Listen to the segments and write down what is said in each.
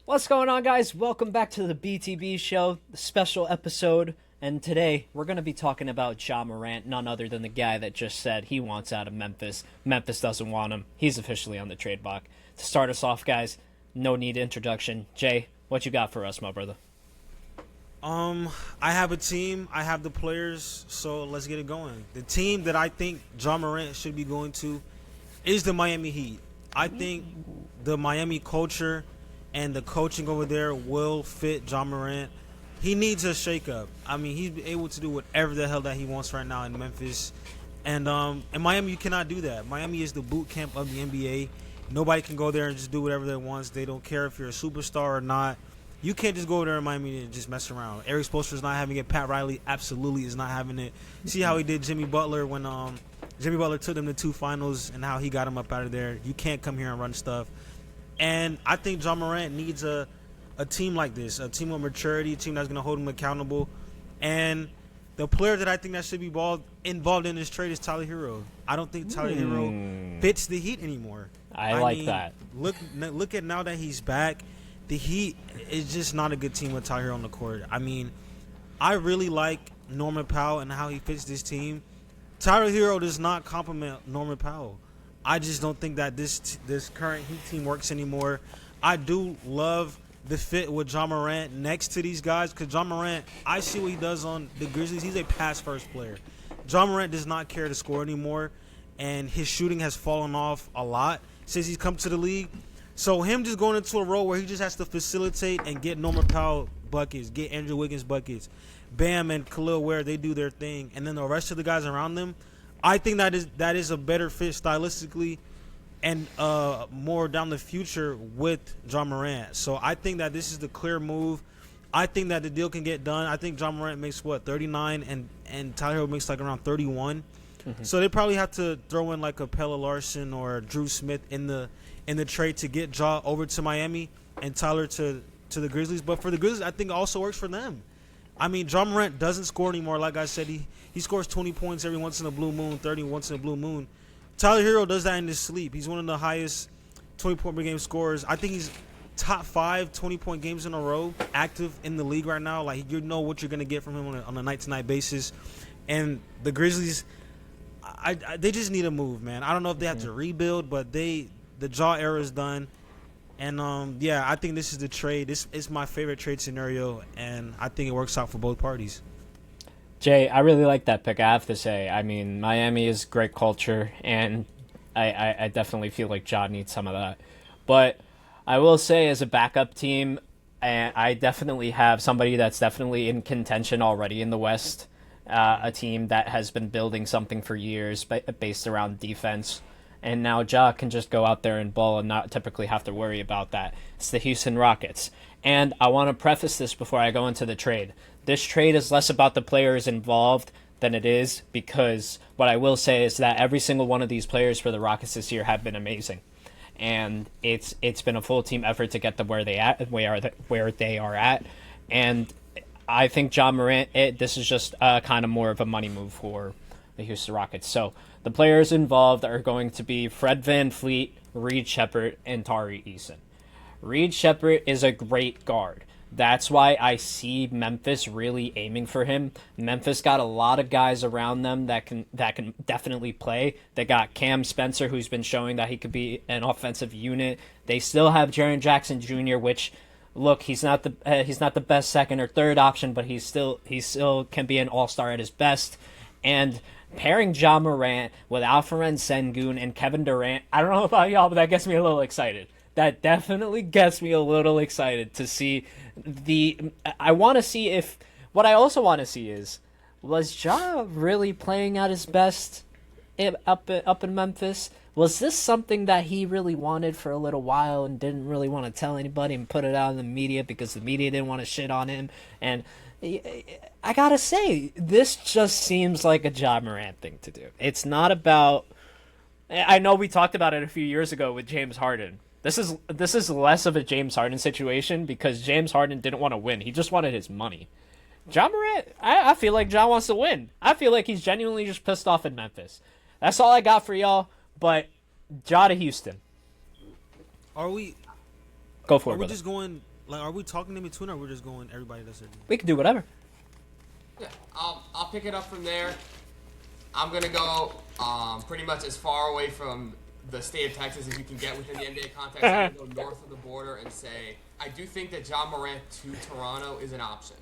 What's going on, guys? Welcome back to the BTB Show, the special episode. And today, we're going to be talking about Ja Morant, none other than the guy that just said he wants out of Memphis. Memphis doesn't want him. He's officially on the trade block. To start us off, guys, no need introduction. Jay, what you got for us, my brother? I have a team. I have the players, so let's get it going. The team that I think Ja Morant should be going to is the Miami Heat. I think the Miami culture and the coaching over there will fit Ja Morant. He needs a shakeup. I mean, he's able to do whatever the hell that he wants right now in Memphis. And in Miami, you cannot do that. Miami is the boot camp of the NBA. Nobody can go there and just do whatever they want. They don't care if you're a superstar or not. You can't just go there in Miami and just mess around. Eric Spoelstra's not having it. Pat Riley absolutely is not having it. See how he did Jimmy Butler when Jimmy Butler took them to 2 finals and how he got him up out of there. You can't come here and run stuff. And I think Ja Morant needs a team like this, a team with maturity, a team that's going to hold him accountable. And the player that I think that should be involved in this trade is Tyler Hero. I don't think Tyler Hero fits the Heat anymore. I like that. Look at now that he's back. The Heat is just not a good team with Tyler Hero on the court. I mean, I really like Norman Powell and how he fits this team. Tyler Hero does not complement Norman Powell. I just don't think that this current Heat team works anymore. I do love the fit with Ja Morant next to these guys because Ja Morant, I see what he does on the Grizzlies. He's a pass-first player. Ja Morant does not care to score anymore, and his shooting has fallen off a lot since he's come to the league. So him just going into a role where he just has to facilitate and get Norman Powell buckets, get Andrew Wiggins buckets, Bam and Khalil Ware, they do their thing, and then the rest of the guys around them, I think that is a better fit stylistically and more down the future with Ja Morant. So I think that this is the clear move. I think that the deal can get done. I think Ja Morant makes 39 and Tyler Hero makes like around 31. Mm-hmm. So they probably have to throw in like a Pella Larson or Drew Smith in the trade to get Ja over to Miami and Tyler to the Grizzlies. But for the Grizzlies, I think it also works for them. I mean, Ja Morant doesn't score anymore. Like I said, he scores 20 points every once in a blue moon, 30 once in a blue moon. Tyler Hero does that in his sleep. He's one of the highest 20-point per game scorers. I think he's top 5 20-point games in a row active in the league right now. Like, you know what you're going to get from him on a night-to-night basis. And the Grizzlies, they just need a move, man. I don't know if they have to rebuild, but the Ja era is done. And, I think this is the trade. This is my favorite trade scenario, and I think it works out for both parties. Jay, I really like that pick, I have to say. I mean, Miami is great culture, and I definitely feel like Ja needs some of that. But I will say, as a backup team, I definitely have somebody that's definitely in contention already in the West, a team that has been building something for years based around defense. And now Ja can just go out there and ball and not typically have to worry about that. It's the Houston Rockets. And I want to preface this before I go into the trade. This trade is less about the players involved than it is, because what I will say is that every single one of these players for the Rockets this year have been amazing. And it's been a full team effort to get them where they are at. And I think Ja Morant, this is just kind of more of a money move for the Houston Rockets. So the players involved are going to be Fred VanVleet, Reed Sheppard, and Tari Eason. Reed Sheppard is a great guard. That's why I see Memphis really aiming for him. Memphis got a lot of guys around them that can definitely play. They got Cam Spencer, who's been showing that he could be an offensive unit. They still have Jaren Jackson Jr., which, look, he's not the best second or third option, but he still can be an all-star at his best. And pairing Ja Morant with Alperen Sengun and Kevin Durant, I don't know about y'all, but that gets me a little excited. That definitely gets me a little excited to see I want to see if, what I also want to see is, was Ja really playing at his best up in Memphis? Was this something that he really wanted for a little while and didn't really want to tell anybody and put it out in the media because the media didn't want to shit on him? And I gotta say, this just seems like a Ja Morant thing to do. It's not about, I know we talked about it a few years ago with James Harden. This is less of a James Harden situation because James Harden didn't want to win. He just wanted his money. Ja Morant, I feel like Ja wants to win. I feel like he's genuinely just pissed off in Memphis. That's all I got for y'all. But Ja to Houston. Are we? Go for it, Are we brother. just going Like, are we talking in between, or we're just going everybody does their deal? We can do whatever. Yeah, I'll pick it up from there. I'm gonna go pretty much as far away from the state of Texas as you can get within the NBA context. I'm gonna go north of the border and say I do think that Ja Morant to Toronto is an option.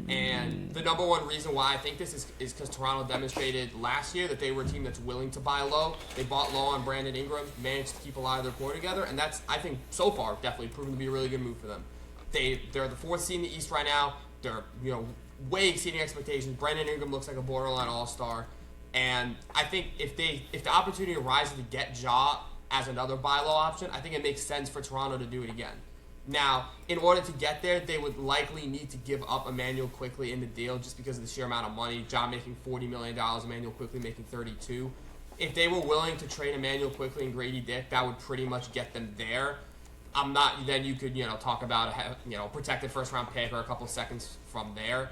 And the number one reason why I think this is because Toronto demonstrated last year that they were a team that's willing to buy low. They bought low on Brandon Ingram, managed to keep a lot of their core together, and that's, I think, so far definitely proven to be a really good move for them. They're the fourth seed in the East right now. They're way exceeding expectations. Brandon Ingram looks like a borderline all-star, and I think if the opportunity arises to get Ja as another buy low option, I think it makes sense for Toronto to do it again. Now, in order to get there, they would likely need to give up Emmanuel Quickley in the deal just because of the sheer amount of money. Ja making $40 million, Emmanuel Quickley making $32. If they were willing to trade Emmanuel Quickley and Grady Dick, that would pretty much get them there. Then you could, talk about a protected first round pick or a couple seconds from there.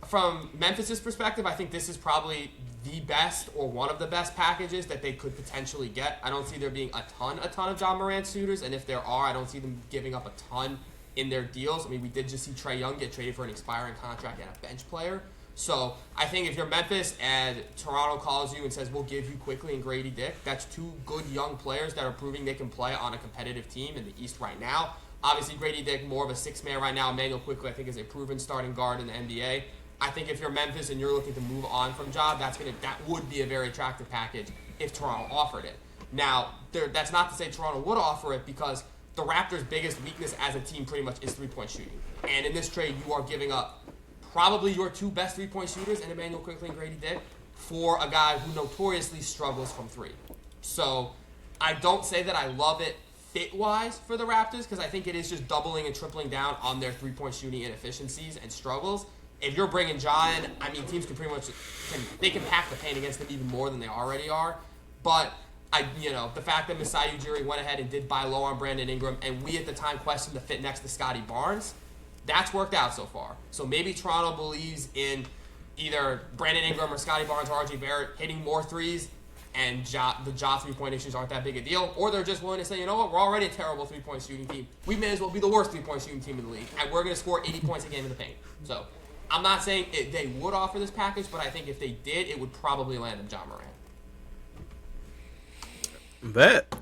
From Memphis's perspective, I think this is probably the best or one of the best packages that they could potentially get. I don't see there being a ton of Ja Morant suitors, and if there are, I don't see them giving up a ton in their deals. I mean, we did just see Trae Young get traded for an expiring contract and a bench player. So I think if you're Memphis and Toronto calls you and says, we'll give you Quickley and Grady Dick, that's two good young players that are proving they can play on a competitive team in the East right now. Obviously, Grady Dick, more of a six-man right now. Emmanuel Quickley, I think, is a proven starting guard in the NBA. I think if you're Memphis and you're looking to move on from Ja, that would be a very attractive package if Toronto offered it. Now, that's not to say Toronto would offer it because the Raptors' biggest weakness as a team pretty much is three-point shooting. And in this trade, you are giving up probably your two best three-point shooters in Emmanuel Quickley and Grady Dick for a guy who notoriously struggles from three. So I don't say that I love it fit-wise for the Raptors because I think it is just doubling and tripling down on their three-point shooting inefficiencies and struggles. If you're bringing Ja in, I mean, teams can pretty much they can pack the paint against them even more than they already are. But the fact that Masai Ujiri went ahead and did buy low on Brandon Ingram, and we at the time questioned the fit next to Scotty Barnes, that's worked out so far. So maybe Toronto believes in either Brandon Ingram or Scotty Barnes or RJ Barrett hitting more threes, and the Ja three-point issues aren't that big a deal, or they're just willing to say, you know what, we're already a terrible three-point shooting team. We may as well be the worst three-point shooting team in the league, and we're going to score 80 points a game in the paint. So I'm not saying they would offer this package, but I think if they did, it would probably land in Ja Morant. Bet.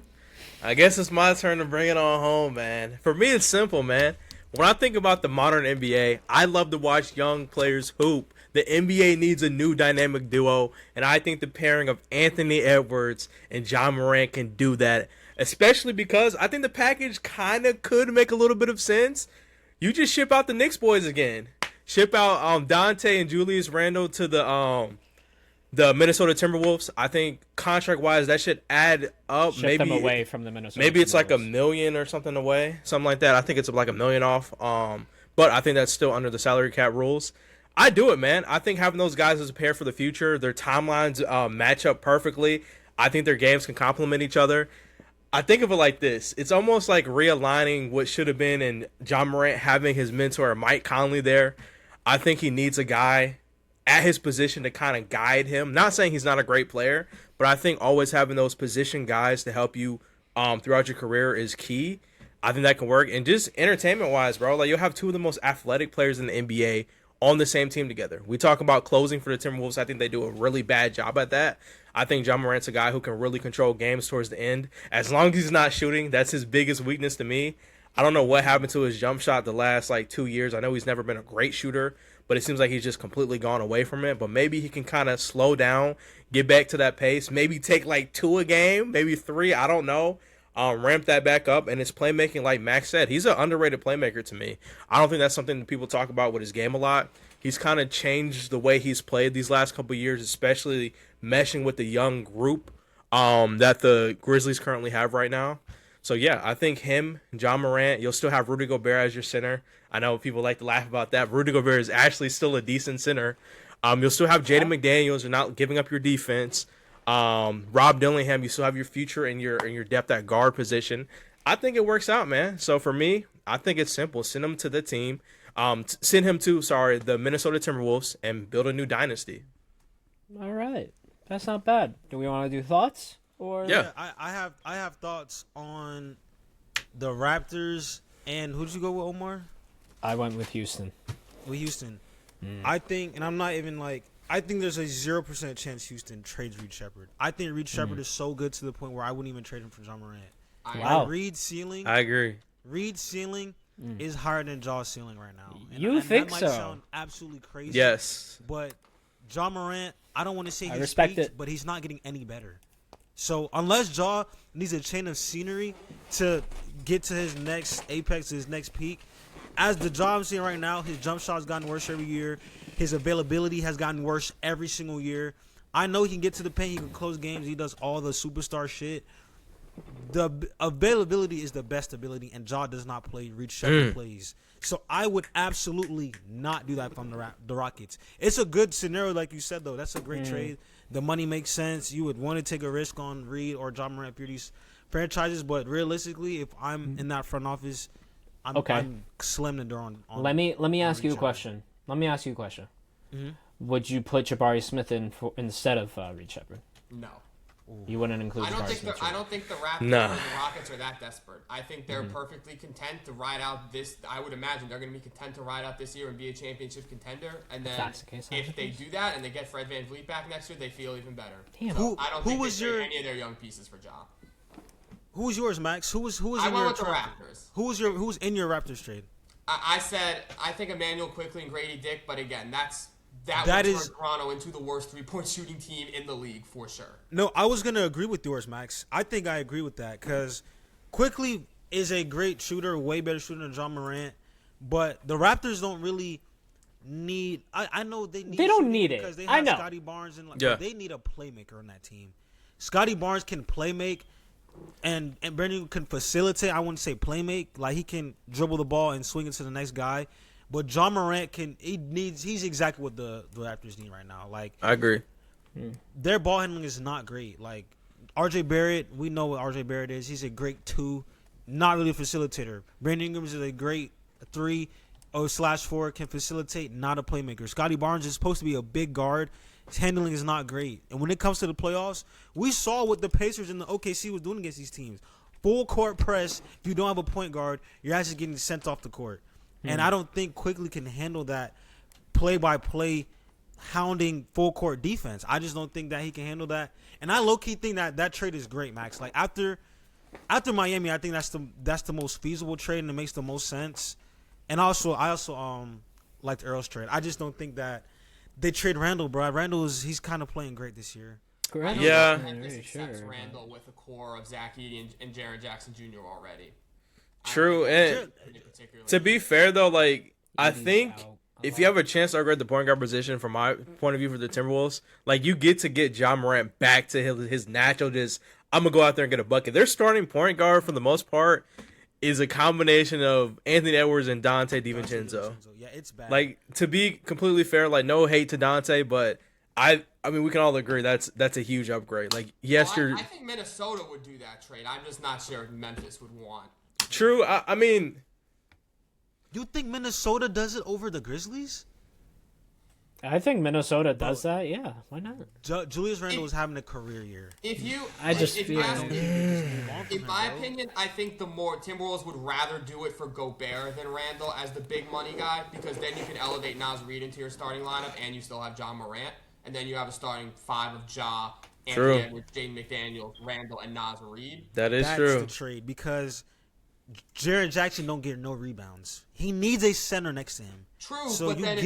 I guess it's my turn to bring it on home, man. For me, it's simple, man. When I think about the modern NBA, I love to watch young players hoop. The NBA needs a new dynamic duo, and I think the pairing of Anthony Edwards and Ja Morant can do that, especially because I think the package kind of could make a little bit of sense. You just ship out the Knicks boys again. Ship out Dante and Julius Randle to the Minnesota Timberwolves. I think contract-wise, that should add up. Ship them away from the Minnesota Maybe it's like $1 Timberwolves. million or something away, something like that. I think it's like $1 million off. But I think that's still under the salary cap rules. I do it, man. I think having those guys as a pair for the future, their timelines match up perfectly. I think their games can complement each other. I think of it like this. It's almost like realigning what should have been in Ja Morant having his mentor Mike Conley there. I think he needs a guy at his position to kind of guide him. Not saying he's not a great player, but I think always having those position guys to help you throughout your career is key. I think that can work. And just entertainment-wise, bro, like you'll have two of the most athletic players in the NBA on the same team together. We talk about closing for the Timberwolves. I think they do a really bad job at that. I think Ja Morant's a guy who can really control games towards the end. As long as he's not shooting, that's his biggest weakness to me. I don't know what happened to his jump shot the last 2 years. I know he's never been a great shooter, but it seems like he's just completely gone away from it. But maybe he can kind of slow down, get back to that pace, maybe take 2 a game, maybe 3, I don't know. Ramp that back up, and his playmaking, like Max said, he's an underrated playmaker to me. I don't think that's something that people talk about with his game a lot. He's kind of changed the way he's played these last couple of years, especially meshing with the young group that the Grizzlies currently have right now. So, yeah, I think him, Ja Morant, you'll still have Rudy Gobert as your center. I know people like to laugh about that. Rudy Gobert is actually still a decent center. You'll still have Jaden McDaniels. You're not giving up your defense. Rob Dillingham, you still have your future and your depth at guard position. I think it works out, man. So, for me, I think it's simple. Send him to the team. Send him to, the Minnesota Timberwolves and build a new dynasty. All right. That's not bad. Do we want to do thoughts? Or Yeah. I have thoughts on the Raptors and who did you go with, Omar? I went with Houston. With Houston. I think, and I'm not even like, I think there's a 0% chance Houston trades Reed Shepard. I think Reed Shepard is so good to the point where I wouldn't even trade him for Ja Morant. Wow. Like Reed's ceiling. I agree. Reed's ceiling is higher than Ja's ceiling right now. You think that so? might sound absolutely crazy. Yes. But Ja Morant, I don't want to say I he's respect peaked, it. but he's not getting any better. So unless Ja needs a change of scenery to get to his next apex, his next peak, as the Ja I'm seeing right now, his jump shot's gotten worse every year. His availability has gotten worse every single year. I know he can get to the paint. He can close games. He does all the superstar shit. The availability is the best ability, and Ja does not play. Reed Shepard plays. So I would absolutely not do that from the Rockets. It's a good scenario, like you said, though. That's a great trade. The money makes sense. You would want to take a risk on Reed or Ja Morant for these franchises, but realistically, if I'm in that front office, I'm slim the door on Let me ask you a Shepard. question. Let me ask you a question. Mm-hmm. Would you put Jabari Smith in instead of Reed Shepard? No. You wouldn't include I don't Jabari think Smith. I don't think the Raptors Nah. or the Rockets are that desperate. I think they're perfectly content to ride out this. I would imagine they're going to be content to ride out this year and be a championship contender. And then That's the case, if they do that and they get Fred VanVleet back next year, they feel even better. Damn. So I don't think was they trade your- any of their young pieces for Ja. Who was yours, Max? Who was I in went your with the trade? Raptors. Who's in your Raptors trade? I said I think Emmanuel Quickly and Grady Dick, but again, that That would is- turn Toronto into the worst 3-point shooting team in the league for sure. No, I was gonna agree with yours, Max. I think I agree with that because Quickly is a great shooter, way better shooter than Ja Morant. But the Raptors don't really need. I know they need. They don't shooting need it. because they I have know. Scotty Barnes and Yeah. but they need a playmaker on that team. Scotty Barnes can playmake, and Brandon can facilitate. I wouldn't say playmake, like he can dribble the ball and swing it to the next guy. But Ja Morant can. He's exactly what the Raptors need right now. Like I agree. their ball handling is not great. Like RJ Barrett, we know what RJ Barrett is. He's a great 2, not really a facilitator. Brandon Ingram is a great 3 or /4, can facilitate, not a playmaker. Scotty Barnes is supposed to be a big guard. His handling is not great. And when it comes to the playoffs, we saw what the Pacers and the OKC was doing against these teams. Full court press. If you don't have a point guard, you're actually getting sent off the court. And I don't think Quickly can handle that play-by-play hounding full court defense. I just don't think that he can handle that. And I low-key think that trade is great, Max. Like after Miami, I think that's the most feasible trade and it makes the most sense. And I also liked Earl's trade. I just don't think that they trade Randall, bro. He's kind of playing great this year. Yeah. Memphis Very accepts sure. Randall with a core of Zach Edey and Jaren Jackson Jr. already. True. And Particularly. to be fair though, like I Edey's think out if you have a chance to upgrade the point guard position, from my point of view for the Timberwolves, like you get to get Ja Morant back to his natural. Just I'm gonna go out there and get a bucket. Their starting point guard for the most part is a combination of Anthony Edwards and Dante DiVincenzo. Yeah, it's bad. Like to be completely fair, like no hate to Dante, but I mean we can all agree that's a huge upgrade. Like yes, Well, you're I think Minnesota would do that trade. I'm just not sure if Memphis would want. true. I mean. you think Minnesota does it over the Grizzlies? I think Minnesota does that. Yeah, why not? Julius Randle is having a career year. If you, I just if feel- you ask me, in In my opinion, I think the more Timberwolves would rather do it for Gobert than Randall as the big money guy, because then you can elevate Naz Reid into your starting lineup, and you still have Ja Morant, and then you have a starting 5 of Ja, True. Anthony Edwards, Jaden McDaniels, Randall, and Naz Reid. That's That's true. the trade because Jaren Jackson don't get no rebounds. He needs a center next to him. True, So but you then, get-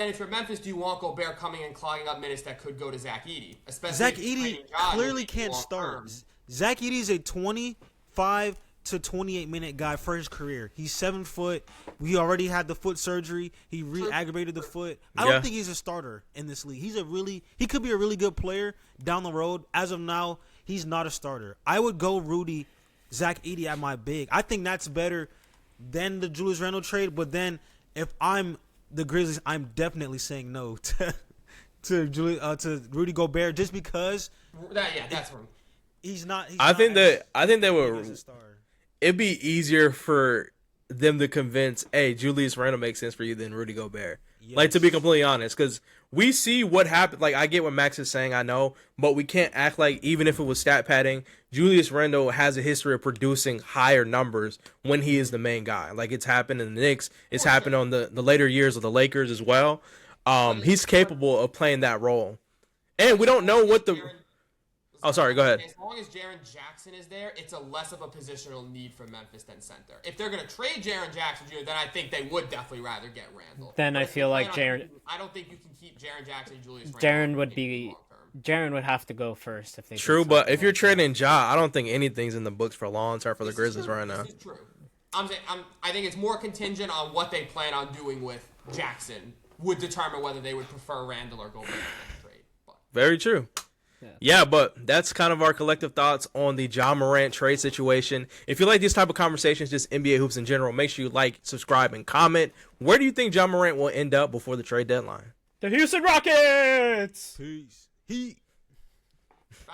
if you're Memphis, do you want Gobert coming and clogging up minutes that could go to Zach Edey? Especially Zach if you're Edey trading Ja, clearly who's can't long start. term. Zach Edey is a 25 to 28 minute guy for his career. He's 7 foot. He already had the foot surgery. He re-aggravated the foot. I Yeah. don't think he's a starter in this league. He could be a really good player down the road. As of now, he's not a starter. I would go Rudy, Zach Edey at my big. I think that's better than the Julius Randle trade. But then if I'm the Grizzlies, I'm definitely saying no to Rudy Gobert just because That's one. he's not. I think that as big would as a star. it'd be easier for them to convince, hey, Julius Randle makes sense for you than Rudy Gobert. Like, to be completely honest, because we see what happened. Like, I get what Max is saying, I know, but we can't act like, even if it was stat padding, Julius Randle has a history of producing higher numbers when he is the main guy. Like, it's happened in the Knicks. It's happened on the later years of the Lakers as well. He's capable of playing that role. And we don't know what the... Oh, sorry, go ahead. As long as Jaren Jackson is there, it's a less of a positional need for Memphis than center. If they're going to trade Jaren Jackson Jr., then I think they would definitely rather get Randall. Then I feel like Jaren... I don't think you can keep Jaren Jackson and Julius Randle. Jaren would have to go first if they... True, but if you're trading Ja, I don't think anything's in the books for long term for the Grizzlies right now. This is true. I think it's more contingent on what they plan on doing with Jackson would determine whether they would prefer Randall or Gobert in the trade. But. Very true. Yeah, but that's kind of our collective thoughts on the Ja Morant trade situation. If you like these type of conversations, just NBA hoops in general, make sure you like, subscribe, and comment. Where do you think Ja Morant will end up before the trade deadline? The Houston Rockets! Peace. Heat.